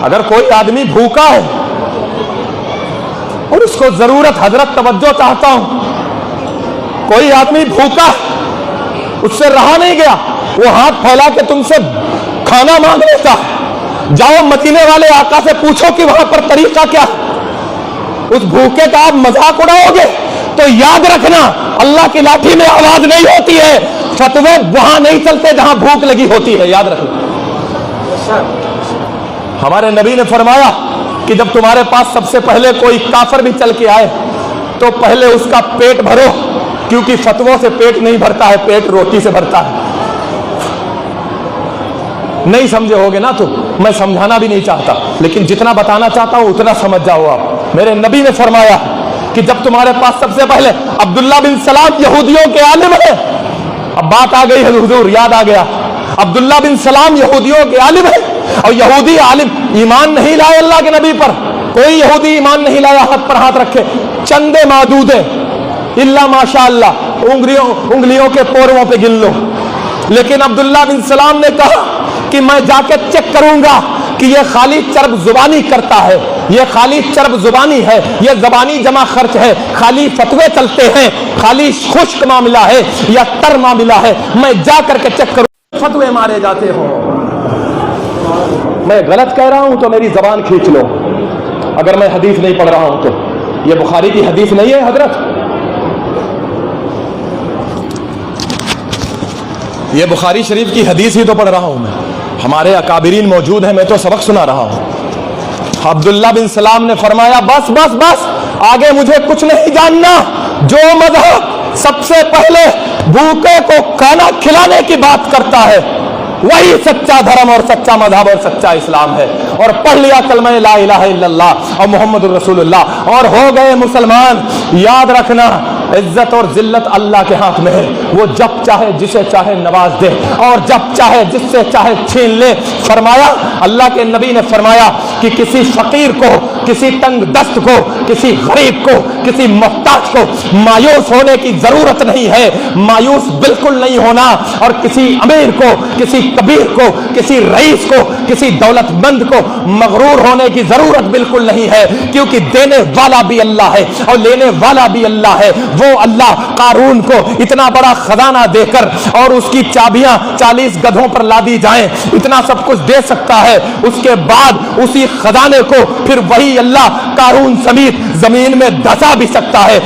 अगर कोई आदमी भूखा है और उसको जरूरत, हजरत तवज्जो चाहता हूं, कोई आदमी भूखा उससे रहा नहीं गया, वो हाथ फैला के तुमसे खाना मांग लेता, जाओ मदीने वाले आका से पूछो कि वहां पर तरीका क्या, उस भूखे का आप मजाक उड़ाओगे तो याद रखना अल्लाह की लाठी में आवाज नहीं होती है, फतवे वहां नहीं चलते जहां भूख लगी होती है, याद रखना। हमारे नबी ने फरमाया कि जब तुम्हारे पास सबसे पहले कोई काफर भी चल के आए तो पहले उसका पेट भरो, क्योंकि फतवों से पेट नहीं भरता है, पेट रोटी से भरता है। नहीं समझे होगे ना तो मैं समझाना भी नहीं चाहता, लेकिन जितना बताना चाहता हूं उतना समझ जाओ आप। मेरे नबी ने फरमाया कि जब तुम्हारे पास सबसे पहले अब्दुल्ला बिन सलाम यहूदियों के आलिम है, अब बात आ गई है हुजूर, याद आ गया, अब्दुल्ला बिन सलाम यहूदियों के आलिम है और यहूदी आलिम ईमान नहीं लाए अल्लाह के नबी पर, कोई यहूदी ईमान नहीं लाया, हाथ पर हाथ रखे, चंदे मादूदे इल्ला माशाअल्लाह, उंगलियों के पोरों पे गिन लो। लेकिन अब्दुल्ला बिन सलाम ने कहा कि मैं जाके चेक करूंगा कि ये खाली चरब जुबानी करता है, ये खाली चरब जुबानी है, ये जबानी जमा खर्च है, खाली फतवे चलते हैं, खाली खुश्क मामला है या तर मामला है, मैं जा करके चेक करूं। फतवे मारे जाते हो, मैं गलत कह रहा हूं तो मेरी जबान खींच लो, अगर मैं हदीस नहीं पढ़ रहा हूं तो। ये बुखारी की हदीस नहीं है हजरत, ये बुखारी शरीफ की हदीस ही तो पढ़ रहा हूं मैं, हमारे अकाबिरीन मौजूद हैं, मैं तो सबक सुना रहा हूं। अब्दुल्ला बिन सलाम ने फरमाया बस बस बस, आगे मुझे कुछ नहीं जानना, जो मजहब सबसे पहले भूखे को खाना खिलाने की बात करता है वही सच्चा धर्म और सच्चा मजहब और सच्चा इस्लाम है। और पढ़ लिया कलमा ला इलाहा इल्लल्लाह और मोहम्मदुर रसूलुल्लाह और हो गए मुसलमान। याद रखना इज्जत और जिल्लत अल्लाह के हाथ में है, वो जब चाहे जिसे चाहे नवाज दे और जब चाहे जिससे चाहे छीन ले। फरमाया अल्लाह के नबी ने फरमाया कि किसी फकीर को, किसी तंग दस्त को, किसी गरीब को, किसी मुहताज को मायूस होने की जरूरत नहीं है, मायूस बिल्कुल नहीं होना। और किसी अमीर को, किसी कबीर को, किसी रईस को, किसी दौलतमंद को मगरूर होने की जरूरत बिल्कुल नहीं है, क्योंकि देने वाला भी अल्लाह है और लेने वाला भी अल्लाह है। वो अल्लाह कारून को इतना बड़ा खजाना देकर और उसकी चाबियां 40 गधों पर लादी जाएं, इतना सब कुछ दे सकता है, उसके बाद उसी खजाने को फिर वही अल्लाह कारून समेत जमीन में धंसा भी सकता है।